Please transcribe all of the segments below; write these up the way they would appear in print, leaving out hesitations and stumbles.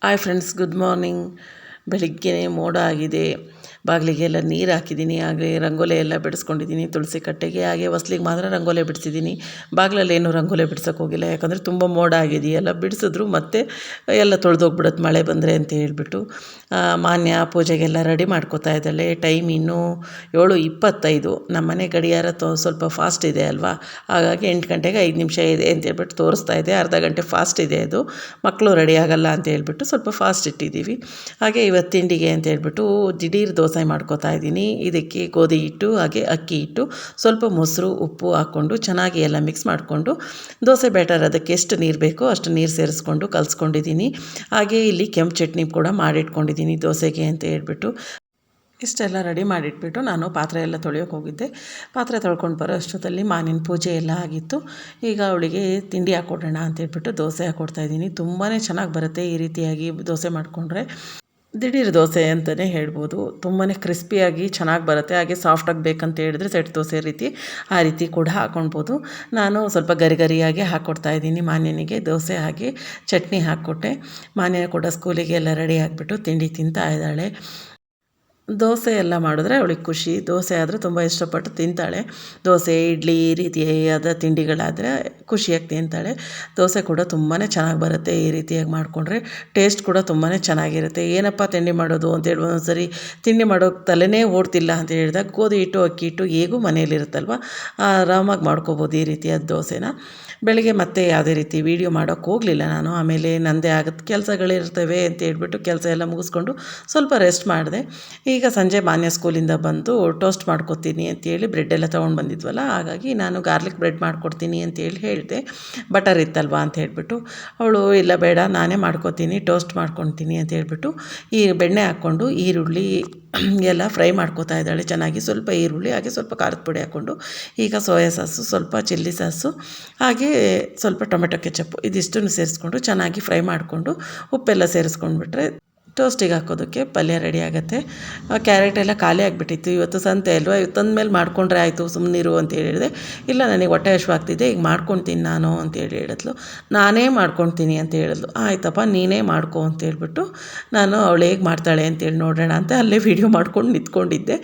Hi friends, good morning. ಬೆಳಿಗ್ಗೆ ಮೋಡ ಆಗಿದೆ. ಬಾಗಿಲಿಗೆಲ್ಲ ನೀರು ಹಾಕಿದ್ದೀನಿ. ಹಾಗೆ ರಂಗೋಲಿ ಎಲ್ಲ ಬಿಡಿಸ್ಕೊಂಡಿದ್ದೀನಿ ತುಳಸಿ ಕಟ್ಟೆಗೆ. ಹಾಗೆ ಹೊಸ್ಲಿಗೆ ಮಾತ್ರ ರಂಗೋಲಿ ಬಿಡಿಸಿದ್ದೀನಿ. ಬಾಗಿಲಲ್ಲೇನು ರಂಗೋಲಿ ಬಿಡ್ಸೋಕೆ ಹೋಗಿಲ್ಲ, ಯಾಕಂದರೆ ತುಂಬ ಮೋಡ ಆಗಿದೆಯಲ್ಲ. ಬಿಡಿಸಿದ್ರು ಮತ್ತೆ ಎಲ್ಲ ತೊಳೆದೋಗ್ಬಿಡುತ್ತೆ ಮಳೆ ಬಂದರೆ ಅಂತ ಹೇಳ್ಬಿಟ್ಟು. ಮಾನ್ಯ ಪೂಜೆಗೆಲ್ಲ ರೆಡಿ ಮಾಡ್ಕೋತಾ ಇದ್ದಾಳೆ. ಟೈಮ್ ಇನ್ನೂ 7:25. ನಮ್ಮ ಮನೆ ಗಡಿಯಾರ ಸ್ವಲ್ಪ ಫಾಸ್ಟ್ ಇದೆ ಅಲ್ವಾ, ಹಾಗಾಗಿ 8 ಗಂಟೆಗೆ 5 ನಿಮಿಷ ಇದೆ ಅಂತ ಹೇಳ್ಬಿಟ್ಟು ತೋರಿಸ್ತಾ ಇದೆ. ಅರ್ಧ ಗಂಟೆ ಫಾಸ್ಟ್ ಇದೆ ಅದು. ಮಕ್ಕಳು ರೆಡಿ ಆಗಲ್ಲ ಅಂತ ಹೇಳ್ಬಿಟ್ಟು ಸ್ವಲ್ಪ ಫಾಸ್ಟ್ ಇಟ್ಟಿದ್ದೀವಿ. ಹಾಗೆ ಇವತ್ತು ತಿಂಡಿಗೆ ಅಂತ ಹೇಳ್ಬಿಟ್ಟು ದಿಢೀರ್ ದೋಸೆ ಮಾಡ್ಕೋತಾ ಇದ್ದೀನಿ. ಇದಕ್ಕೆ ಗೋಧಿ ಹಿಟ್ಟು ಹಾಗೆ ಅಕ್ಕಿ ಹಿಟ್ಟು, ಸ್ವಲ್ಪ ಮೊಸರು, ಉಪ್ಪು ಹಾಕ್ಕೊಂಡು ಚೆನ್ನಾಗಿ ಎಲ್ಲ ಮಿಕ್ಸ್ ಮಾಡಿಕೊಂಡು ದೋಸೆ ಬ್ಯಾಟರ್ ಅದಕ್ಕೆ ಎಷ್ಟು ನೀರು ಬೇಕೋ ಅಷ್ಟು ನೀರು ಸೇರಿಸ್ಕೊಂಡು ಕಲಿಸ್ಕೊಂಡಿದ್ದೀನಿ. ಹಾಗೆ ಇಲ್ಲಿ ಕೆಂಪು ಚಟ್ನಿ ಕೂಡ ಮಾಡಿಟ್ಕೊಂಡಿದ್ದೀನಿ ದೋಸೆಗೆ ಅಂತ ಹೇಳ್ಬಿಟ್ಟು. ಇಷ್ಟೆಲ್ಲ ರೆಡಿ ಮಾಡಿಟ್ಬಿಟ್ಟು ನಾನು ಪಾತ್ರೆ ಎಲ್ಲ ತೊಳೆಯೋಕೆ ಹೋಗಿದ್ದೆ. ಪಾತ್ರೆ ತೊಳ್ಕೊಂಡು ಬರೋ ಅಷ್ಟೊತ್ತಲ್ಲಿ ಮಾನಿನ ಪೂಜೆ ಎಲ್ಲ ಆಗಿತ್ತು. ಈಗ ಅವಳಿಗೆ ತಿಂಡಿ ಹಾಕ್ಕೊಡೋಣ ಅಂತೇಳ್ಬಿಟ್ಟು ದೋಸೆ ಹಾಕ್ಕೊಡ್ತಾಯಿದ್ದೀನಿ. ತುಂಬಾ ಚೆನ್ನಾಗಿ ಬರುತ್ತೆ ಈ ರೀತಿಯಾಗಿ ದೋಸೆ ಮಾಡಿಕೊಂಡ್ರೆ. ದಿಢೀರ್ ದೋಸೆ ಅಂತಲೇ ಹೇಳ್ಬೋದು. ತುಂಬಾ ಕ್ರಿಸ್ಪಿಯಾಗಿ ಚೆನ್ನಾಗಿ ಬರುತ್ತೆ. ಹಾಗೆ ಸಾಫ್ಟಾಗಿ ಬೇಕಂತ ಹೇಳಿದ್ರೆ ಸೆಟ್ ದೋಸೆ ರೀತಿ ಆ ರೀತಿ ಕೂಡ ಹಾಕ್ಕೊಳ್ಬೋದು. ನಾನು ಸ್ವಲ್ಪ ಗರಿಯಾಗಿ ಹಾಕ್ಕೊಡ್ತಾಯಿದ್ದೀನಿ ಮಾನ್ಯನಿಗೆ ದೋಸೆ. ಹಾಗೆ ಚಟ್ನಿ ಹಾಕ್ಕೊಟ್ಟೆ. ಮಾನ್ಯ ಕೂಡ ಸ್ಕೂಲಿಗೆ ಎಲ್ಲ ರೆಡಿ ಆಗಿಬಿಟ್ಟು ತಿಂಡಿ ತಿಂತಾ ಇದ್ದಾಳೆ. ದೋಸೆ ಎಲ್ಲ ಮಾಡಿದ್ರೆ ಅವಳಿಗೆ ಖುಷಿ. ದೋಸೆ ಆದರೆ ತುಂಬ ಇಷ್ಟಪಟ್ಟು ತಿಂತಾಳೆ. ದೋಸೆ, ಇಡ್ಲಿ ಈ ರೀತಿಯಾದ ತಿಂಡಿಗಳಾದರೆ ಖುಷಿಯಾಗಿ ತಿಂತಾಳೆ. ದೋಸೆ ಕೂಡ ತುಂಬಾ ಚೆನ್ನಾಗಿ ಬರುತ್ತೆ ಈ ರೀತಿಯಾಗಿ ಮಾಡಿಕೊಂಡ್ರೆ. ಟೇಸ್ಟ್ ಕೂಡ ತುಂಬಾ ಚೆನ್ನಾಗಿರುತ್ತೆ. ಏನಪ್ಪ ತಿಂಡಿ ಮಾಡೋದು ಅಂತೇಳಿ ಒಂದೊಂದ್ಸರಿ ತಿಂಡಿ ಮಾಡೋಕ್ಕೆ ತಲೆನೇ ಓಡ್ತಿಲ್ಲ ಅಂತ ಹೇಳಿದಾಗ ಗೋಧಿ ಹಿಟ್ಟು, ಅಕ್ಕಿ ಹಿಟ್ಟು ಹೇಗೂ ಮನೆಯಲ್ಲಿರುತ್ತಲ್ವ, ಆರಾಮಾಗಿ ಮಾಡ್ಕೋಬೋದು ಈ ರೀತಿಯಾದ ದೋಸೆನ. ಬೆಳಗ್ಗೆ ಮತ್ತೆ ಯಾವುದೇ ರೀತಿ ವೀಡಿಯೋ ಮಾಡೋಕ್ಕೆ ಹೋಗಲಿಲ್ಲ ನಾನು. ಆಮೇಲೆ ನನ್ನದೇ ಆಗುತ್ತೆ ಕೆಲಸಗಳಿರ್ತವೆ ಅಂತ ಹೇಳ್ಬಿಟ್ಟು ಕೆಲಸ ಎಲ್ಲ ಮುಗಿಸ್ಕೊಂಡು ಸ್ವಲ್ಪ ರೆಸ್ಟ್ ಮಾಡಿದೆ. ಈಗ ಸಂಜೆ ಮಾನ್ಯ ಸ್ಕೂಲಿಂದ ಬಂದು ಟೋಸ್ಟ್ ಮಾಡ್ಕೊತೀನಿ ಅಂತೇಳಿ ಬ್ರೆಡ್ಡೆಲ್ಲ ತೊಗೊಂಡು ಬಂದಿದ್ವಲ್ಲ, ಹಾಗಾಗಿ ನಾನು ಗಾರ್ಲಿಕ್ ಬ್ರೆಡ್ ಮಾಡ್ಕೊಡ್ತೀನಿ ಅಂತೇಳಿ ಹೇಳಿದೆ. ಬಟರ್ ಇತ್ತಲ್ವಾ ಅಂತ ಹೇಳ್ಬಿಟ್ಟು ಅವಳು ಇಲ್ಲ ಬೇಡ ನಾನೇ ಮಾಡ್ಕೊತೀನಿ, ಟೋಸ್ಟ್ ಮಾಡ್ಕೊತೀನಿ ಅಂತ ಹೇಳ್ಬಿಟ್ಟು ಈ ಬೆಣ್ಣೆ ಹಾಕ್ಕೊಂಡು ಈರುಳ್ಳಿ ಎಲ್ಲ ಫ್ರೈ ಮಾಡ್ಕೋತಾ ಇದ್ದಾಳೆ ಚೆನ್ನಾಗಿ. ಸ್ವಲ್ಪ ಈರುಳ್ಳಿ ಹಾಗೆ ಸ್ವಲ್ಪ ಖಾರದ ಪುಡಿ ಹಾಕ್ಕೊಂಡು, ಈಗ ಸೋಯಾ ಸಾಸು, ಸ್ವಲ್ಪ ಚಿಲ್ಲಿ ಸಾಸು ಹಾಗೆ ಸ್ವಲ್ಪ ಟೊಮೆಟೊ ಕೆಚಪ್ಪು ಇದಿಷ್ಟನ್ನು ಸೇರಿಸ್ಕೊಂಡು ಚೆನ್ನಾಗಿ ಫ್ರೈ ಮಾಡಿಕೊಂಡು ಉಪ್ಪೆಲ್ಲ ಸೇರಿಸ್ಕೊಂಡ್ಬಿಟ್ರೆ ಟೋಸ್ಟಿಗೆ ಹಾಕೋದಕ್ಕೆ ಪಲ್ಯ ರೆಡಿ ಆಗುತ್ತೆ. ಕ್ಯಾರೆಟ್ ಎಲ್ಲ ಖಾಲಿ ಆಗಿಬಿಟ್ಟಿತ್ತು. ಇವತ್ತು ಸಂತೆ ಅಲ್ವಾ, ತಂದ ಮೇಲೆ ಮಾಡ್ಕೊಂಡ್ರೆ ಆಯಿತು ಸುಮ್ಮನಿರು ಅಂತ ಹೇಳಿದೆ. ಇಲ್ಲ ನನಗೆ ಹೊಟ್ಟೆ ಹಶ್ವಾಗ್ತಿದೆ, ಈಗ ಮಾಡ್ಕೊಳ್ತೀನಿ ನಾನು ಅಂತೇಳಿ ಹೇಳಿದ್ಲು. ನಾನೇ ಮಾಡ್ಕೊಳ್ತೀನಿ ಅಂತ ಹೇಳಿದ್ಲು. ಆಯ್ತಪ್ಪ ನೀನೇ ಮಾಡ್ಕೊ ಅಂತ ಹೇಳ್ಬಿಟ್ಟು ನಾನು ಅವಳು ಹೇಗೆ ಮಾಡ್ತಾಳೆ ಅಂತೇಳಿ ನೋಡೋಣ ಅಂತ ಅಲ್ಲೇ ವೀಡಿಯೋ ಮಾಡ್ಕೊಂಡು ನಿಂತ್ಕೊಂಡಿದ್ದೆ.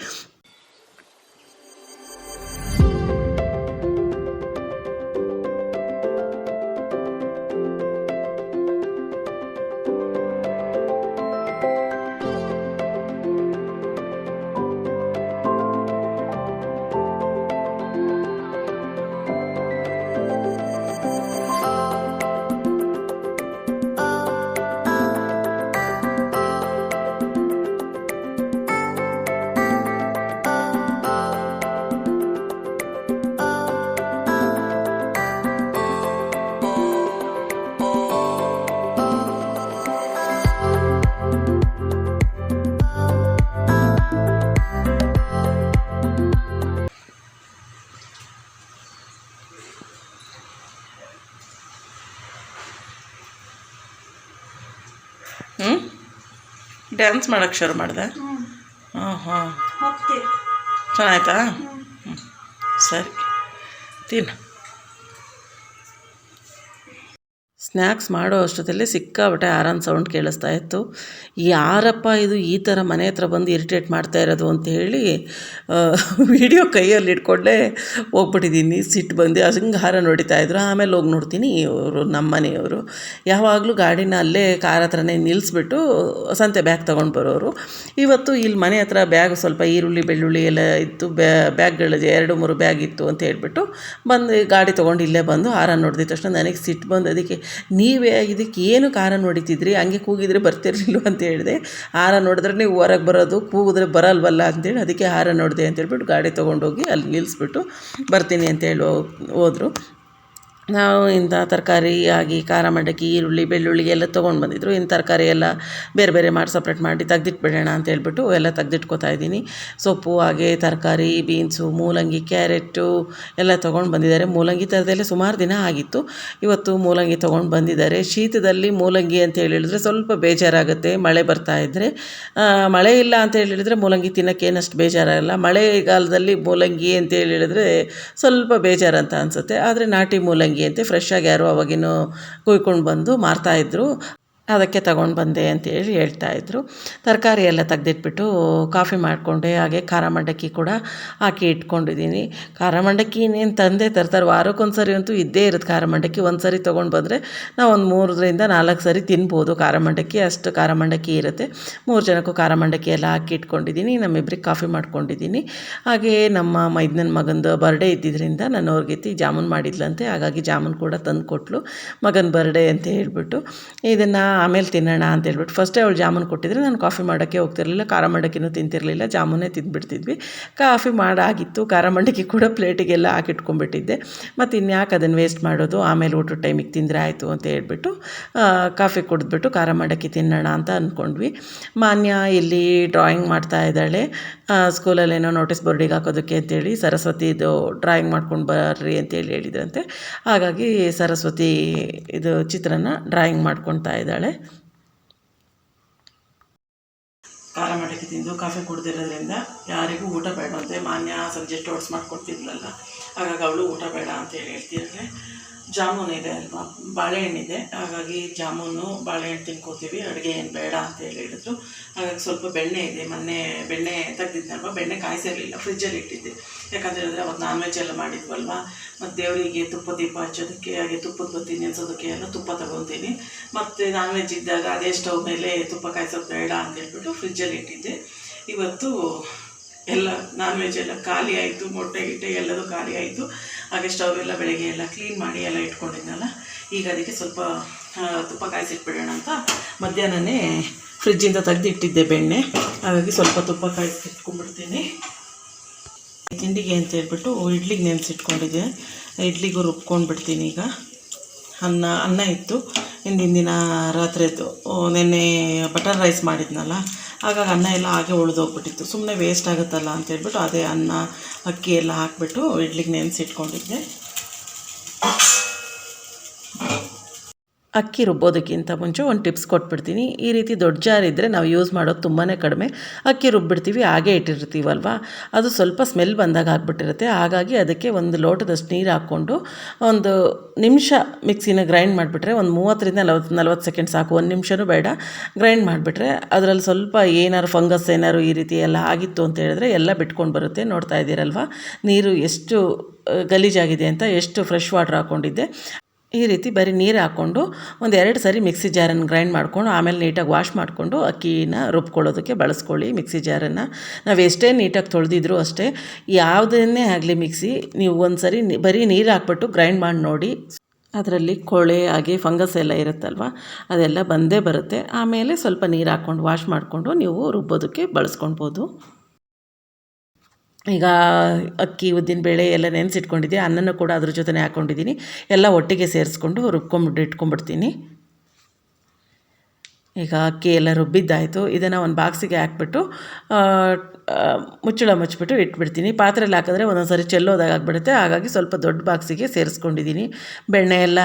ಡ್ಯಾನ್ಸ್ ಮಾಡೋಕ್ಕೆ ಶುರು ಮಾಡಿದೆ. ಹಾಂ ಚೆನ್ನಾಯ್ತಾ? ಸರಿ ತಿನ್ನು. ಸ್ನ್ಯಾಕ್ಸ್ ಮಾಡೋ ಅಷ್ಟೊತ್ತಲ್ಲಿ ಸಿಕ್ಕಾಬಟ್ಟೆ ಆರನ್ ಸೌಂಡ್ ಕೇಳಿಸ್ತಾ ಇತ್ತು. ಯಾರಪ್ಪ ಇದು ಈ ಥರ ಮನೆ ಹತ್ರ ಬಂದು ಇರಿಟೇಟ್ ಮಾಡ್ತಾ ಇರೋದು ಅಂತ ಹೇಳಿ ವಿಡಿಯೋ ಕೈಯಲ್ಲಿ ಇಟ್ಕೊಂಡೇ ಹೋಗ್ಬಿಟ್ಟಿದ್ದೀನಿ. ಸಿಟ್ಟು ಬಂದು ಹಂಗೆ ಹಾರ ನೋಡಿತಾಯಿದ್ರು. ಆಮೇಲೆ ಹೋಗಿ ನೋಡ್ತೀನಿ ಇವರು ನಮ್ಮ ಮನೆಯವರು ಯಾವಾಗಲೂ ಗಾಡಿನ ಅಲ್ಲೇ ಕಾರ್ ಹತ್ರನೇ ನಿಲ್ಲಿಸ್ಬಿಟ್ಟು ಸಂತೆ ಬ್ಯಾಗ್ ತೊಗೊಂಡು ಬರೋರು. ಇವತ್ತು ಇಲ್ಲಿ ಮನೆ ಹತ್ರ ಬ್ಯಾಗ್ ಸ್ವಲ್ಪ ಈರುಳ್ಳಿ ಬೆಳ್ಳುಳ್ಳಿ ಎಲ್ಲ ಇತ್ತು, ಬ್ಯಾಗ್ಗಳು 2-3 ಬ್ಯಾಗ್ ಇತ್ತು ಅಂತ ಹೇಳ್ಬಿಟ್ಟು ಬಂದು ಗಾಡಿ ತೊಗೊಂಡು ಇಲ್ಲೇ ಬಂದು ಹಾರ ನೋಡಿದ ತಕ್ಷಣ ನನಗೆ ಸಿಟ್ಟು ಬಂದು, ಅದಕ್ಕೆ ನೀವೇ ಇದಕ್ಕೆ ಏನು ಹಾರ ನೋಡಿತಿದ್ರಿ, ಹಂಗೆ ಕೂಗಿದ್ರೆ ಬರ್ತಿರ್ಲಿಲ್ಲ ಅಂತ ಹೇಳಿದೆ. ಹಾರ ನೋಡಿದ್ರೆ ನೀವು ಹೊರಗೆ ಬರೋದು, ಕೂಗಿದ್ರೆ ಬರಲ್ವಲ್ಲ ಅಂತೇಳಿ ಅದಕ್ಕೆ ಹಾರ ನೋಡಿದೆ ಅಂತೇಳ್ಬಿಟ್ಟು ಗಾಡಿ ತೊಗೊಂಡೋಗಿ ಅಲ್ಲಿ ನಿಲ್ಲಿಸ್ಬಿಟ್ಟು ಬರ್ತೀನಿ ಅಂತೇಳಿ ಹೋದರು. ನಾವು ಇಂಥ ತರಕಾರಿ ಆಗಿ ಖಾರ ಮಂಡಕ್ಕಿ, ಈರುಳ್ಳಿ, ಬೆಳ್ಳುಳ್ಳಿ ಎಲ್ಲ ತೊಗೊಂಡು ಬಂದಿದ್ರು. ಇನ್ನು ತರಕಾರಿ ಎಲ್ಲ ಬೇರೆ ಬೇರೆ ಮಾಡಿ ಸಪ್ರೇಟ್ ಮಾಡಿ ತೆಗ್ದಿಟ್ಬಿಡೋಣ ಅಂತ ಹೇಳ್ಬಿಟ್ಟು ಎಲ್ಲ ತೆಗ್ದಿಟ್ಕೋತಾ ಇದ್ದೀನಿ. ಸೊಪ್ಪು ಹಾಗೆ ತರಕಾರಿ, ಬೀನ್ಸು, ಮೂಲಂಗಿ, ಕ್ಯಾರೆಟು ಎಲ್ಲ ತೊಗೊಂಡು ಬಂದಿದ್ದಾರೆ. ಮೂಲಂಗಿ ತರದಲ್ಲೇ ಸುಮಾರು ದಿನ ಆಗಿತ್ತು. ಇವತ್ತು ಮೂಲಂಗಿ ತೊಗೊಂಡು ಬಂದಿದ್ದಾರೆ. ಶೀತದಲ್ಲಿ ಮೂಲಂಗಿ ಅಂತ ಹೇಳಿದ್ರೆ ಸ್ವಲ್ಪ ಬೇಜಾರಾಗುತ್ತೆ ಮಳೆ ಬರ್ತಾಯಿದ್ರೆ. ಮಳೆ ಇಲ್ಲ ಅಂತ ಹೇಳಿದ್ರೆ ಮೂಲಂಗಿ ತಿನ್ನೋಕ್ಕೆ ಏನಷ್ಟು ಬೇಜಾರಾಗಲ್ಲ. ಮಳೆಗಾಲದಲ್ಲಿ ಮೂಲಂಗಿ ಅಂತ ಹೇಳಿದ್ರೆ ಸ್ವಲ್ಪ ಬೇಜಾರಂತ ಅನಿಸುತ್ತೆ. ಆದರೆ ನಾಟಿ ಮೂಲಂಗಿ ಅಂತೆ ಫ್ರೆಶ್ ಆಗಿ ಯಾರೋ ಅವಾಗಿನೂ ಕುಯ್ಕೊಂಡು ಬಂದು ಮಾರ್ತಾಯಿದ್ರು. ಅದಕ್ಕೆ ತಗೊಂಡು ಬಂದೆ ಅಂತೇಳಿ ಹೇಳ್ತಾಯಿದ್ರು. ತರಕಾರಿ ಎಲ್ಲ ತೆಗೆದಿಟ್ಬಿಟ್ಟು ಕಾಫಿ ಮಾಡಿಕೊಂಡೆ. ಹಾಗೆ ಖಾರ ಮಂಡಕ್ಕಿ ಕೂಡ ಹಾಕಿ ಇಟ್ಕೊಂಡಿದ್ದೀನಿ. ಖಾರ ಮಂಡಕ್ಕಿ ಇನ್ನೇನು ತಂದೆ ತರ್ತಾರೆ, ವಾರಕ್ಕೊಂದು ಸರಿ ಅಂತೂ ಇದ್ದೇ ಇರುತ್ತೆ ಖಾರ ಮಂಡಕ್ಕಿ. ಒಂದು ಸರಿ ತೊಗೊಂಡು ಬಂದರೆ ನಾವು ಒಂದು 3ರಿಂದ 4 ಸರಿ ತಿನ್ಬೋದು ಖಾರ ಮಂಡಕ್ಕಿ, ಅಷ್ಟು ಖಾರ ಮಂಡಕ್ಕಿ ಇರುತ್ತೆ. 3 ಜನಕ್ಕೂ ಖಾರ ಮಂಡಕ್ಕಿ ಎಲ್ಲ ಹಾಕಿ ಇಟ್ಕೊಂಡಿದ್ದೀನಿ. ನಮ್ಮಿಬ್ಬರಿಗೆ ಕಾಫಿ ಮಾಡ್ಕೊಂಡಿದ್ದೀನಿ. ಹಾಗೆ ನಮ್ಮ ಮೈದ್ನನ ಮಗಂದು ಬರ್ಡೇ ಇದ್ದಿದ್ದರಿಂದ ನಾನು ಅವ್ರಿಗೆ ಜಾಮೂನ್ ಮಾಡಿದ್ಲಂತೆ, ಹಾಗಾಗಿ ಜಾಮೂನ್ ಕೂಡ ತಂದು ಕೊಟ್ಟಳು. ಮಗನ ಬರ್ಡೇ ಅಂತ ಹೇಳ್ಬಿಟ್ಟು ಇದನ್ನು ಆಮೇಲೆ ತಿನ್ನೋಣ ಅಂತ ಹೇಳ್ಬಿಟ್ಟು ಫಸ್ಟೇ ಅವಳು ಜಾಮೂನು ಕೊಟ್ಟಿದ್ರೆ ನಾನು ಕಾಫಿ ಮಾಡೋಕ್ಕೆ ಹೋಗ್ತಿರಲಿಲ್ಲ, ಖಾರ ಮಂಡಕ್ಕಿನೂ ತಿಂತಿರಲಿಲ್ಲ, ಜಾಮೂನೇ ತಿಂದುಬಿಡ್ತಿದ್ವಿ. ಕಾಫಿ ಮಾಡಾಗಿತ್ತು, ಖಾರ ಮಂಡಕ್ಕಿ ಕೂಡ ಪ್ಲೇಟಿಗೆಲ್ಲ ಹಾಕಿಟ್ಕೊಂಡ್ಬಿಟ್ಟಿದ್ದೆ. ಮತ್ತು ಇನ್ಯಾಕೆ ಅದನ್ನು ವೇಸ್ಟ್ ಮಾಡೋದು, ಆಮೇಲೆ ಊಟದ ಟೈಮಿಗೆ ತಿಂದರೆ ಆಯಿತು ಅಂತ ಹೇಳ್ಬಿಟ್ಟು ಕಾಫಿ ಕುಡಿದ್ಬಿಟ್ಟು ಖಾರ ಮಂಡಕ್ಕಿ ತಿನ್ನೋಣ ಅಂತ ಅಂದ್ಕೊಂಡ್ವಿ. ಮಾನ್ಯ ಇಲ್ಲಿ ಡ್ರಾಯಿಂಗ್ ಮಾಡ್ತಾ ಇದ್ದಾಳೆ, ಸ್ಕೂಲಲ್ಲೇನೋ ನೋಟಿಸ್ ಬೋರ್ಡಿಗೆ ಹಾಕೋದಕ್ಕೆ ಅಂತೇಳಿ ಸರಸ್ವತಿದು ಡ್ರಾಯಿಂಗ್ ಮಾಡ್ಕೊಂಡು ಬರ್ರಿ ಅಂತೇಳಿ ಹೇಳಿದ್ರಂತೆ. ಹಾಗಾಗಿ ಸರಸ್ವತಿ ಇದು ಚಿತ್ರನ ಡ್ರಾಯಿಂಗ್ ಮಾಡ್ಕೊಳ್ತಾ ಇದ್ದಾಳೆ. ಖಾರ ಮಂಡಕ್ಕಿ ತಿಂದು ಕಾಫಿ ಕುಡ್ದಿರೋದ್ರಿಂದ ಯಾರಿಗೂ ಊಟ ಬೇಡ ಅಂತೆ. ಮಾನ್ಯ ಸಂಜೆ ಟೋಟ್ಸ್ ಮಾಡ್ಕೊಡ್ತಿದ್ಲಲ್ಲ, ಹಾಗಾಗಿ ಅವಳು ಊಟ ಬೇಡ ಅಂತೇಳಿ ಹೇಳ್ತಿದ್ರೆ. ಜಾಮೂನು ಇದೆ ಅಲ್ವಾ, ಬಾಳೆಹಣ್ಣಿದೆ, ಹಾಗಾಗಿ ಜಾಮೂನು ಬಾಳೆಹಣ್ಣು ತಿನ್ಕೋತೀವಿ, ಅಡುಗೆ ಏನು ಬೇಡ ಅಂತೇಳಿ ಹೇಳಿದ್ರು. ಹಾಗಾಗಿ ಸ್ವಲ್ಪ ಬೆಣ್ಣೆ ಇದೆ, ಮೊನ್ನೆ ಬೆಣ್ಣೆ ತೆಗ್ದಿದ್ನಲ್ವ, ಬೆಣ್ಣೆ ಕಾಯಿಸಿರಲಿಲ್ಲ, ಫ್ರಿಜ್ಜಲ್ಲಿ ಇಟ್ಟಿದ್ದೆ. ಯಾಕಂತ ಹೇಳಿದ್ರೆ ಅವತ್ತು ನಾನ್ ವೆಜ್ ಎಲ್ಲ ಮಾಡಿದ್ವಲ್ವ, ಮತ್ತು ದೇವರಿಗೆ ತುಪ್ಪ ದೀಪ ಹಚ್ಚೋದಕ್ಕೆ, ಹಾಗೆ ತುಪ್ಪದ ಬತ್ತಿ ನೆನೆಸೋದಕ್ಕೆ ಎಲ್ಲ ತುಪ್ಪ ತಗೊತೀನಿ. ಮತ್ತು ನಾನ್ ವೆಜ್ ಇದ್ದಾಗ ಅದೇ ಸ್ಟವ್ ಮೇಲೆ ತುಪ್ಪ ಕಾಯಿಸೋದು ಬೇಡ ಅಂತ ಹೇಳ್ಬಿಟ್ಟು ಫ್ರಿಜ್ಜಲ್ಲಿ ಇಟ್ಟಿದ್ದೆ. ಇವತ್ತು ಎಲ್ಲ ನಾನ್ ವೆಜ್ ಎಲ್ಲ ಖಾಲಿ ಆಯಿತು, ಮೊಟ್ಟೆ ಗಿಟ್ಟೆ ಎಲ್ಲದೂ ಖಾಲಿ ಆಯಿತು. ಹಾಗೆ ಸ್ಟವ್ ಎಲ್ಲ ಬೆಳಗ್ಗೆ ಎಲ್ಲ ಕ್ಲೀನ್ ಮಾಡಿ ಎಲ್ಲ ಇಟ್ಕೊಂಡಿದ್ನಲ್ಲ, ಈಗ ಅದಕ್ಕೆ ಸ್ವಲ್ಪ ತುಪ್ಪ ಕಾಯಿಸಿಟ್ಬಿಡೋಣ ಅಂತ ಮಧ್ಯಾಹ್ನನೇ ಫ್ರಿಜ್ಜಿಂದ ತೆಗೆದಿಟ್ಟಿದ್ದೆ ಬೆಣ್ಣೆ. ಹಾಗಾಗಿ ಸ್ವಲ್ಪ ತುಪ್ಪ ಕಾಯಿಸಿಟ್ಕೊಂಡ್ಬಿಡ್ತೀನಿ. ತಿಂಡಿಗೆ ಅಂತ ಹೇಳ್ಬಿಟ್ಟು ಇಡ್ಲಿಗೆ ನೆನೆಸಿಟ್ಕೊಂಡಿದ್ದೆ, ಇಡ್ಲಿಗೂ ರುಬ್ಕೊಂಡ್ಬಿಡ್ತೀನಿ. ಈಗ ಅನ್ನ ಇತ್ತು ಹಿಂದಿನ ದಿನ ರಾತ್ರಿದ್ದು, ನೆನ್ನೆ ಬಟರ್ ರೈಸ್ ಮಾಡಿದ್ನಲ್ಲ, ಹಾಗಾಗಿ ಅನ್ನ ಎಲ್ಲ ಹಾಗೆ ಉಳಿದೋಗ್ಬಿಟ್ಟಿತ್ತು, ಸುಮ್ಮನೆ ವೇಸ್ಟ್ ಆಗುತ್ತಲ್ಲ ಅಂತೇಳ್ಬಿಟ್ಟು ಅದೇ ಅನ್ನ ಅಕ್ಕಿ ಎಲ್ಲ ಹಾಕ್ಬಿಟ್ಟು ಇಡ್ಲಿಗೆ ನೆನೆಸಿಟ್ಕೊಂಡಿದ್ದೆ. ಅಕ್ಕಿ ರುಬ್ಬೋದಕ್ಕಿಂತ ಮುಂಚೆ ಒಂದು ಟಿಪ್ಸ್ ಕೊಟ್ಬಿಡ್ತೀನಿ. ಈ ರೀತಿ ದೊಡ್ಡ ಜಾರ್ ಇದ್ದರೆ ನಾವು ಯೂಸ್ ಮಾಡೋದು ತುಂಬಾ ಕಡಿಮೆ. ಅಕ್ಕಿ ರುಬ್ಬಿಡ್ತೀವಿ, ಹಾಗೇ ಇಟ್ಟಿರ್ತೀವಲ್ವ, ಅದು ಸ್ವಲ್ಪ ಸ್ಮೆಲ್ ಬಂದಾಗ ಆಗಿಬಿಟ್ಟಿರುತ್ತೆ. ಹಾಗಾಗಿ ಅದಕ್ಕೆ ಒಂದು ಲೋಟದಷ್ಟು ನೀರು ಹಾಕ್ಕೊಂಡು ಒಂದು ನಿಮಿಷ ಮಿಕ್ಸಿನ ಗ್ರೈಂಡ್ ಮಾಡಿಬಿಟ್ರೆ, ಒಂದು 30ರಿಂದ 40 ಸೆಕೆಂಡ್ ಸಾಕು, 1 ನಿಮಿಷನೂ ಬೇಡ. ಗ್ರೈಂಡ್ ಮಾಡಿಬಿಟ್ರೆ ಅದರಲ್ಲಿ ಸ್ವಲ್ಪ ಏನಾದ್ರು ಫಂಗಸ್ ಏನಾದ್ರು ಈ ರೀತಿ ಎಲ್ಲ ಆಗಿತ್ತು ಅಂತ ಹೇಳಿದ್ರೆ ಎಲ್ಲ ಬಿಟ್ಕೊಂಡು ಬರುತ್ತೆ. ನೋಡ್ತಾ ಇದ್ದೀರಲ್ವ ನೀರು ಎಷ್ಟು ಗಲೀಜಾಗಿದೆ ಅಂತ, ಎಷ್ಟು ಫ್ರೆಶ್ ವಾಟರ್ ಹಾಕ್ಕೊಂಡಿದ್ದೆ. ಈ ರೀತಿ ಬರೀ ನೀರು ಹಾಕ್ಕೊಂಡು ಒಂದು 2 ಸರಿ ಮಿಕ್ಸಿ ಜಾರನ್ನು ಗ್ರೈಂಡ್ ಮಾಡಿಕೊಂಡು ಆಮೇಲೆ ನೀಟಾಗಿ ವಾಶ್ ಮಾಡಿಕೊಂಡು ಅಕ್ಕಿನ ರುಬ್ಕೊಳ್ಳೋದಕ್ಕೆ ಬಳಸ್ಕೊಳ್ಳಿ. ಮಿಕ್ಸಿ ಜಾರನ್ನು ನಾವು ಎಷ್ಟೇ ನೀಟಾಗಿ ತೊಳೆದಿದ್ರು ಅಷ್ಟೇ, ಯಾವುದನ್ನೇ ಆಗಲಿ ಮಿಕ್ಸಿ ನೀವು ಒಂದು ಸರಿ ಬರೀ ನೀರು ಹಾಕ್ಬಿಟ್ಟು ಗ್ರೈಂಡ್ ಮಾಡಿ ನೋಡಿ, ಅದರಲ್ಲಿ ಕೊಳೆ ಹಾಗೆ ಫಂಗಸ್ ಎಲ್ಲ ಇರುತ್ತಲ್ವ, ಅದೆಲ್ಲ ಬಂದೇ ಬರುತ್ತೆ. ಆಮೇಲೆ ಸ್ವಲ್ಪ ನೀರು ಹಾಕ್ಕೊಂಡು ವಾಶ್ ಮಾಡಿಕೊಂಡು ನೀವು ರುಬ್ಬೋದಕ್ಕೆ ಬಳಸ್ಕೊಳ್ಬೋದು. ಈಗ ಅಕ್ಕಿ ಉದ್ದಿನಬೇಳೆ ಎಲ್ಲ ನೆನೆಸಿಟ್ಕೊಂಡಿದ್ದೆ, ಅನ್ನನೂ ಕೂಡ ಅದ್ರ ಜೊತೆನೇ ಹಾಕ್ಕೊಂಡಿದ್ದೀನಿ. ಎಲ್ಲ ಒಟ್ಟಿಗೆ ಸೇರಿಸ್ಕೊಂಡು ಇಟ್ಕೊಂಡ್ಬಿಡ್ತೀನಿ. ಈಗ ಅಕ್ಕಿ ಎಲ್ಲ ರುಬ್ಬಿದ್ದಾಯಿತು. ಇದನ್ನು ಒಂದು ಬಾಕ್ಸಿಗೆ ಹಾಕ್ಬಿಟ್ಟು ಮುಚ್ಚಳ ಮುಚ್ಚಿಬಿಟ್ಟು ಇಟ್ಬಿಡ್ತೀನಿ. ಪಾತ್ರೆಯಲ್ಲಿ ಹಾಕಿದ್ರೆ ಒಂದೊಂದು ಸರಿ ಚೆಲ್ಲೋದಾಗ ಆಗಿಬಿಡುತ್ತೆ, ಹಾಗಾಗಿ ಸ್ವಲ್ಪ ದೊಡ್ಡ ಬಾಕ್ಸಿಗೆ ಸೇರಿಸ್ಕೊಂಡಿದ್ದೀನಿ. ಬೆಣ್ಣೆ ಎಲ್ಲ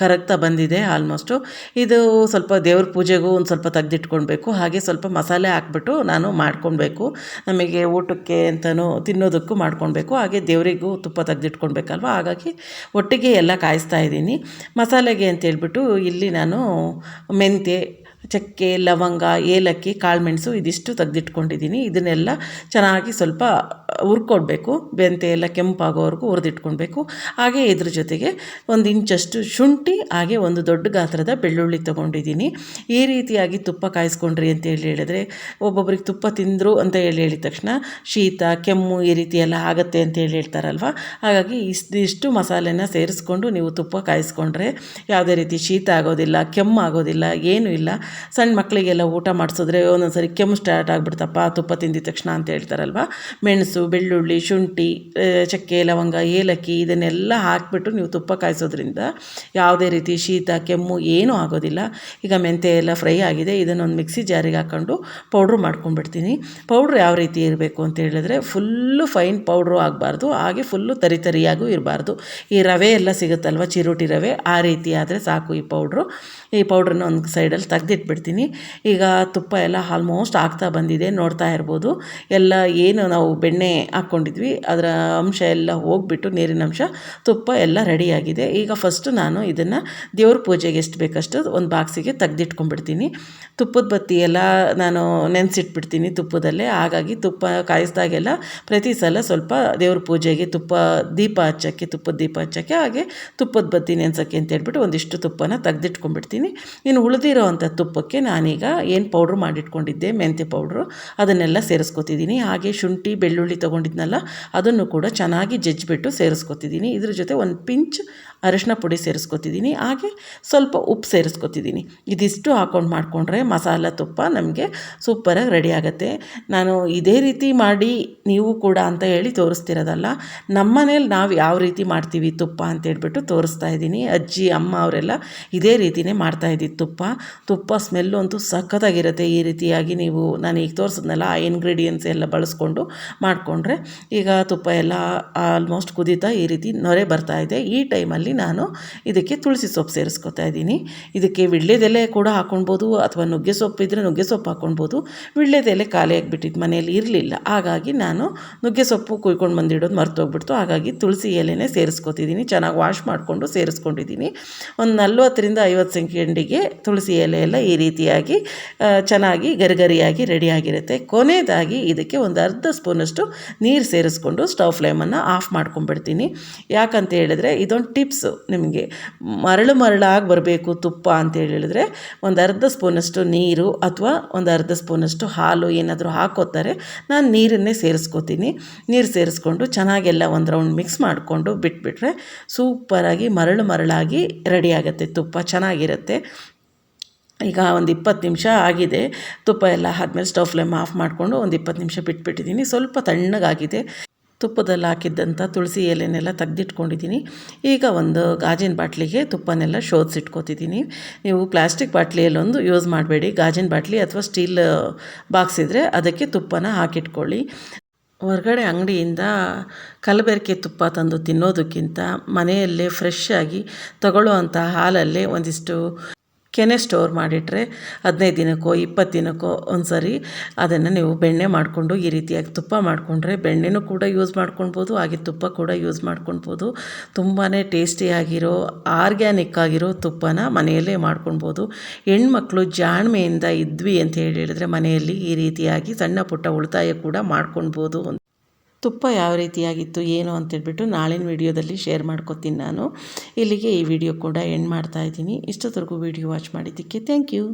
ಕರಗ್ತಾ ಬಂದಿದೆ ಆಲ್ಮೋಸ್ಟು. ಇದು ಸ್ವಲ್ಪ ದೇವ್ರ ಪೂಜೆಗೂ ಒಂದು ಸ್ವಲ್ಪ ತೆಗೆದಿಟ್ಕೊಳ್ಬೇಕು. ಹಾಗೆ ಸ್ವಲ್ಪ ಮಸಾಲೆ ಹಾಕ್ಬಿಟ್ಟು ನಾನು ಮಾಡ್ಕೊಳ್ಬೇಕು, ನಮಗೆ ಊಟಕ್ಕೆ ಅಂತಲೂ ತಿನ್ನೋದಕ್ಕೂ ಮಾಡ್ಕೊಳ್ಬೇಕು. ಹಾಗೆ ದೇವರಿಗೂ ತುಪ್ಪ ತೆಗೆದಿಟ್ಕೊಳ್ಬೇಕಲ್ವ, ಹಾಗಾಗಿ ಒಟ್ಟಿಗೆ ಎಲ್ಲ ಕಾಯಿಸ್ತಾ ಇದ್ದೀನಿ. ಮಸಾಲೆಗೆ ಅಂತೇಳ್ಬಿಟ್ಟು ಇಲ್ಲಿ ನಾನು ಮೆಂತ್ಯ, ಚಕ್ಕೆ, ಲವಂಗ, ಏಲಕ್ಕಿ, ಕಾಳುಮೆಣಸು ಇದಿಷ್ಟು ತೆಗೆದಿಟ್ಕೊಂಡಿದ್ದೀನಿ. ಇದನ್ನೆಲ್ಲ ಚೆನ್ನಾಗಿ ಸ್ವಲ್ಪ ಹುರ್ಕೊಡ್ಬೇಕು, ಬೆಂತೆ ಎಲ್ಲ ಕೆಂಪಾಗೋವರೆಗೂ ಹುರಿದಿಟ್ಕೊಳ್ಬೇಕು. ಹಾಗೆ ಇದ್ರ ಜೊತೆಗೆ 1 ಇಂಚಷ್ಟು ಶುಂಠಿ, ಹಾಗೆ ಒಂದು ದೊಡ್ಡ ಗಾತ್ರದ ಬೆಳ್ಳುಳ್ಳಿ ತೊಗೊಂಡಿದ್ದೀನಿ. ಈ ರೀತಿಯಾಗಿ ತುಪ್ಪ ಕಾಯಿಸ್ಕೊಂಡ್ರಿ ಅಂತೇಳಿ ಹೇಳಿದ್ರೆ, ಒಬ್ಬೊಬ್ರಿಗೆ ತುಪ್ಪ ತಿಂದರು ಅಂತ ಹೇಳಿದ ತಕ್ಷಣ ಶೀತ, ಕೆಮ್ಮು ಈ ರೀತಿ ಎಲ್ಲ ಆಗುತ್ತೆ ಅಂತೇಳಿ ಹೇಳ್ತಾರಲ್ವ, ಹಾಗಾಗಿ ಇಷ್ಟು ಮಸಾಲೆನ ಸೇರಿಸ್ಕೊಂಡು ನೀವು ತುಪ್ಪ ಕಾಯಿಸ್ಕೊಂಡ್ರೆ ಯಾವುದೇ ರೀತಿ ಶೀತ ಆಗೋದಿಲ್ಲ, ಕೆಮ್ಮು ಆಗೋದಿಲ್ಲ, ಏನೂ ಇಲ್ಲ. ಸಣ್ಣ ಮಕ್ಕಳಿಗೆಲ್ಲ ಊಟ ಮಾಡಿಸಿದ್ರೆ ಒಂದೊಂದು ಸರಿ ಕೆಮ್ಮು ಸ್ಟಾರ್ಟ್ ಆಗಿಬಿಡ್ತಪ್ಪ ತುಪ್ಪ ತಿಂದಿದ ತಕ್ಷಣ ಅಂತ ಹೇಳ್ತಾರಲ್ವ, ಮೆಣಸು, ಬೆಳ್ಳುಳ್ಳಿ, ಶುಂಠಿ, ಚಕ್ಕೆ, ಲವಂಗ, ಏಲಕ್ಕಿ ಇದನ್ನೆಲ್ಲ ಹಾಕಿಬಿಟ್ಟು ನೀವು ತುಪ್ಪ ಕಾಯಿಸೋದ್ರಿಂದ ಯಾವುದೇ ರೀತಿ ಶೀತ, ಕೆಮ್ಮು ಏನೂ ಆಗೋದಿಲ್ಲ. ಈಗ ಮೆಂತ್ಯ ಎಲ್ಲ ಫ್ರೈ ಆಗಿದೆ, ಇದನ್ನೊಂದು ಮಿಕ್ಸಿ ಜಾರಿಗೆ ಹಾಕ್ಕೊಂಡು ಪೌಡ್ರು ಮಾಡ್ಕೊಂಡ್ಬಿಡ್ತೀನಿ. ಪೌಡ್ರ್ ಯಾವ ರೀತಿ ಇರಬೇಕು ಅಂತ ಹೇಳಿದ್ರೆ, ಫುಲ್ಲು ಫೈನ್ ಪೌಡ್ರು ಆಗಬಾರ್ದು, ಹಾಗೆ ಫುಲ್ಲು ತರಿಯಾಗೂ ಇರಬಾರ್ದು. ಈ ರವೆ ಎಲ್ಲ ಸಿಗುತ್ತಲ್ವ, ಚಿರೋಟಿ ರವೆ, ಆ ರೀತಿ ಆದರೆ ಸಾಕು ಈ ಪೌಡ್ರು. ಈ ಪೌಡ್ರನ್ನ ಒಂದು ಸೈಡಲ್ಲಿ ತೆಗೆದಿಟ್ಟು ತೆಗೆದಿಟ್ಬಿಡ್ತೀನಿ. ಈಗ ತುಪ್ಪ ಎಲ್ಲ ಆಲ್ಮೋಸ್ಟ್ ಆಗ್ತಾ ಬಂದಿದೆ, ನೋಡ್ತಾ ಇರ್ಬೋದು. ಎಲ್ಲ ಏನು ನಾವು ಬೆಣ್ಣೆ ಹಾಕ್ಕೊಂಡಿದ್ವಿ ಅದರ ಅಂಶ ಎಲ್ಲ ಹೋಗ್ಬಿಟ್ಟು ನೀರಿನ ಅಂಶ, ತುಪ್ಪ ಎಲ್ಲ ರೆಡಿಯಾಗಿದೆ. ಈಗ ಫಸ್ಟು ನಾನು ಇದನ್ನು ದೇವ್ರ ಪೂಜೆಗೆ ಎಷ್ಟು ಬೇಕಷ್ಟು ಒಂದು ಬಾಕ್ಸಿಗೆ ತೆಗೆದಿಟ್ಕೊಂಡ್ಬಿಡ್ತೀನಿ. ತುಪ್ಪದ ಬತ್ತಿ ಎಲ್ಲ ನಾನು ನೆನೆಸಿಟ್ಬಿಡ್ತೀನಿ ತುಪ್ಪದಲ್ಲೇ. ಹಾಗಾಗಿ ತುಪ್ಪ ಕಾಯಿಸಿದಾಗೆಲ್ಲ ಪ್ರತಿ ಸಲ ಸ್ವಲ್ಪ ದೇವ್ರ ಪೂಜೆಗೆ ತುಪ್ಪದ ದೀಪ ಹಚ್ಚೋಕ್ಕೆ ಹಾಗೆ ತುಪ್ಪದ ಬತ್ತಿ ನೆನೆಸೋಕ್ಕೆ ಅಂತ ಹೇಳ್ಬಿಟ್ಟು ಒಂದಿಷ್ಟು ತುಪ್ಪನ ತೆಗೆದಿಟ್ಕೊಂಡ್ಬಿಡ್ತೀನಿ. ಇನ್ನು ಉಳಿದಿರೋ ಅಂಥ ತುಪ್ಪಕ್ಕೆ ನಾನೀಗ ಏನು ಪೌಡ್ರ್ ಮಾಡಿಟ್ಕೊಂಡಿದ್ದೆ ಮೆಂತ್ಯ ಪೌಡ್ರು ಅದನ್ನೆಲ್ಲ ಸೇರಿಸ್ಕೊತಿದ್ದೀನಿ. ಹಾಗೆ ಶುಂಠಿ ಬೆಳ್ಳುಳ್ಳಿ ತೊಗೊಂಡಿದ್ನಲ್ಲ ಅದನ್ನು ಕೂಡ ಚೆನ್ನಾಗಿ ಜಜ್ಜಿಬಿಟ್ಟು ಸೇರಿಸ್ಕೊತಿದ್ದೀನಿ. ಇದ್ರ ಜೊತೆ ಒಂದು ಪಿಂಚ್ ಅರಿಶಿನ ಪುಡಿ ಸೇರಿಸ್ಕೊತಿದ್ದೀನಿ. ಹಾಗೆ ಸ್ವಲ್ಪ ಉಪ್ಪು ಸೇರಿಸ್ಕೊತಿದ್ದೀನಿ. ಇದಿಷ್ಟು ಹಾಕ್ಕೊಂಡು ಮಾಡಿಕೊಂಡ್ರೆ ಮಸಾಲ ತುಪ್ಪ ನಮಗೆ ಸೂಪರಾಗಿ ರೆಡಿ ಆಗುತ್ತೆ. ನಾನು ಇದೇ ರೀತಿ ಮಾಡಿ ನೀವು ಕೂಡ ಅಂತ ಹೇಳಿ ತೋರಿಸ್ತಿರೋದಲ್ಲ, ನಮ್ಮ ಮನೇಲಿ ನಾವು ಯಾವ ರೀತಿ ಮಾಡ್ತೀವಿ ತುಪ್ಪ ಅಂತೇಳ್ಬಿಟ್ಟು ತೋರಿಸ್ತಾ ಇದ್ದೀನಿ. ಅಜ್ಜಿ ಅಮ್ಮ ಅವರೆಲ್ಲ ಇದೇ ರೀತಿಯೇ ಮಾಡ್ತಾಯಿದ್ದಿದ್ದು ತುಪ್ಪ ಸ್ಮೆಲ್ಲು ಅಂತೂ ಸಖತ್ತಾಗಿರುತ್ತೆ. ಈ ರೀತಿಯಾಗಿ ನೀವು ನಾನು ಈಗ ತೋರಿಸಿದ್ನಲ್ಲ ಆ ಇಂಗ್ರೀಡಿಯೆಂಟ್ಸ್ ಎಲ್ಲ ಬಳಸ್ಕೊಂಡು ಮಾಡಿಕೊಂಡ್ರೆ. ಈಗ ತುಪ್ಪ ಎಲ್ಲ ಆಲ್ಮೋಸ್ಟ್ ಕುದೀತಾ ಈ ರೀತಿ ನೊರೆ ಬರ್ತಾಯಿದೆ. ಈ ಟೈಮಲ್ಲಿ ನಾನು ಇದಕ್ಕೆ ತುಳಸಿ ಸೊಪ್ಪು ಸೇರಿಸ್ಕೊತಾ ಇದ್ದೀನಿ. ಇದಕ್ಕೆ ವಿಳ್ಯದೆಲೆ ಕೂಡ ಹಾಕ್ಕೊಳ್ಬೋದು, ಅಥವಾ ನುಗ್ಗೆ ಸೊಪ್ಪು ಇದ್ದರೆ ನುಗ್ಗೆ ಸೊಪ್ಪು ಹಾಕ್ಕೊಳ್ಬೋದು. ವಿಳ್ಯದೆಲೆ ಖಾಲಿಯಾಗಿಬಿಟ್ಟಿತ್ತು, ಮನೆಯಲ್ಲಿ ಇರಲಿಲ್ಲ. ಹಾಗಾಗಿ ನಾನು ನುಗ್ಗೆ ಸೊಪ್ಪು ಕುಯ್ಕೊಂಡು ಬಂದಿಡೋದು ಮರ್ತೋಗ್ಬಿಡ್ತು. ಹಾಗಾಗಿ ತುಳಸಿ ಎಲೆನೇ ಸೇರಿಸ್ಕೊತಿದ್ದೀನಿ. ಚೆನ್ನಾಗಿ ವಾಶ್ ಮಾಡಿಕೊಂಡು ಸೇರಿಸ್ಕೊಂಡಿದ್ದೀನಿ. ಒಂದು 40ರಿಂದ 50 ಸೆಕೆಂಡಿಗೆ ತುಳಸಿ ಎಲೆ ಎಲ್ಲ ಈ ರೀತಿಯಾಗಿ ಚೆನ್ನಾಗಿ ಗರಿಗರಿಯಾಗಿ ರೆಡಿಯಾಗಿರುತ್ತೆ. ಕೊನೆಯದಾಗಿ ಇದಕ್ಕೆ ಒಂದು ಅರ್ಧ ಸ್ಪೂನಷ್ಟು ನೀರು ಸೇರಿಸ್ಕೊಂಡು ಸ್ಟವ್ ಫ್ಲೇಮನ್ನು ಆಫ್ ಮಾಡ್ಕೊಂಡ್ಬಿಡ್ತೀನಿ. ಯಾಕಂತ ಹೇಳಿದ್ರೆ ಇದೊಂದು ಟಿಪ್ಸು ನಿಮಗೆ, ಮರಳಾಗಿ ಬರಬೇಕು ತುಪ್ಪ ಅಂತ ಹೇಳಿದ್ರೆ ಒಂದು ಅರ್ಧ ಸ್ಪೂನಷ್ಟು ನೀರು ಅಥವಾ ಒಂದು ಅರ್ಧ ಸ್ಪೂನಷ್ಟು ಹಾಲು ಏನಾದರೂ ಹಾಕೋತಾರೆ. ನಾನು ನೀರನ್ನೇ ಸೇರಿಸ್ಕೋತೀನಿ. ನೀರು ಸೇರಿಸ್ಕೊಂಡು ಚೆನ್ನಾಗೆಲ್ಲ ಒಂದು ರೌಂಡ್ ಮಿಕ್ಸ್ ಮಾಡಿಕೊಂಡು ಬಿಟ್ಬಿಟ್ರೆ ಸೂಪರಾಗಿ ಮರಳಾಗಿ ರೆಡಿ ಆಗುತ್ತೆ ತುಪ್ಪ, ಚೆನ್ನಾಗಿರುತ್ತೆ. ಈಗ ಒಂದು 20 ನಿಮಿಷ ಆಗಿದೆ. ತುಪ್ಪ ಎಲ್ಲ ಆದಮೇಲೆ ಸ್ಟವ್ ಫ್ಲೇಮ್ ಆಫ್ ಮಾಡಿಕೊಂಡು ಒಂದು 20 ನಿಮಿಷ ಬಿಟ್ಬಿಟ್ಟಿದ್ದೀನಿ. ಸ್ವಲ್ಪ ತಣ್ಣಗಾಗಿದೆ. ತುಪ್ಪದಲ್ಲಿ ಹಾಕಿದ್ದಂಥ ತುಳಸಿ ಎಲೆನೆಲ್ಲ ತೆಗೆದಿಟ್ಕೊಂಡಿದ್ದೀನಿ. ಈಗ ಒಂದು ಗಾಜಿನ ಬಾಟ್ಲಿಗೆ ತುಪ್ಪನೆಲ್ಲ ಶೋಧಿಸಿಟ್ಕೋತಿದ್ದೀನಿ. ನೀವು ಪ್ಲಾಸ್ಟಿಕ್ ಬಾಟ್ಲಿಯಲ್ಲೊಂದು ಯೂಸ್ ಮಾಡಬೇಡಿ. ಗಾಜಿನ ಬಾಟ್ಲಿ ಅಥವಾ ಸ್ಟೀಲ್ ಬಾಕ್ಸ್ ಇದ್ದರೆ ಅದಕ್ಕೆ ತುಪ್ಪನ ಹಾಕಿಟ್ಕೊಳ್ಳಿ. ಹೊರಗಡೆ ಅಂಗಡಿಯಿಂದ ಕಲಬೆರಕೆ ತುಪ್ಪ ತಂದು ತಿನ್ನೋದಕ್ಕಿಂತ ಮನೆಯಲ್ಲೇ ಫ್ರೆಶ್ ಆಗಿ ತಗೊಳ್ಳೋ ಅಂಥ ಹಾಲಲ್ಲೇ ಒಂದಿಷ್ಟು ಕೆನೆ ಸ್ಟೋರ್ ಮಾಡಿಟ್ರೆ 15 ದಿನಕ್ಕೋ 20 ದಿನಕ್ಕೋ ಒಂದು ಸರಿ ಅದನ್ನು ನೀವು ಬೆಣ್ಣೆ ಮಾಡಿಕೊಂಡು ಈ ರೀತಿಯಾಗಿ ತುಪ್ಪ ಮಾಡಿಕೊಂಡ್ರೆ ಬೆಣ್ಣೆನೂ ಕೂಡ ಯೂಸ್ ಮಾಡ್ಕೊಳ್ಬೋದು, ಹಾಗೆ ತುಪ್ಪ ಕೂಡ ಯೂಸ್ ಮಾಡ್ಕೊಳ್ಬೋದು. ತುಂಬಾ ಟೇಸ್ಟಿಯಾಗಿರೋ ಆರ್ಗ್ಯಾನಿಕ್ ಆಗಿರೋ ತುಪ್ಪನ ಮನೆಯಲ್ಲೇ ಮಾಡ್ಕೊಳ್ಬೋದು. ಹೆಣ್ಮಕ್ಳು ಜಾಣ್ಮೆಯಿಂದ ಇದ್ವಿ ಅಂತ ಹೇಳಿದರೆ ಮನೆಯಲ್ಲಿ ಈ ರೀತಿಯಾಗಿ ಸಣ್ಣ ಪುಟ್ಟ ಉಳಿತಾಯ ಕೂಡ ಮಾಡ್ಕೊಳ್ಬೋದು. ತುಪ್ಪ ಯಾವ ರೀತಿಯಾಗಿತ್ತು ಏನು ಅಂತೇಳ್ಬಿಟ್ಟು ನಾಳಿನ ವಿಡಿಯೋದಲ್ಲಿ ಶೇರ್ ಮಾಡ್ಕೊತೀನಿ ನಾನು. ಇಲ್ಲಿಗೆ ಈ ವಿಡಿಯೋ ಕೂಡ ಎಂಡ್ ಮಾಡ್ತಾಯಿದ್ದೀನಿ. ಇಷ್ಟೊತ್ತರೆಗೂ ವಿಡಿಯೋ ವಾಚ್ ಮಾಡಿದ್ದಕ್ಕೆ ಥ್ಯಾಂಕ್ ಯು.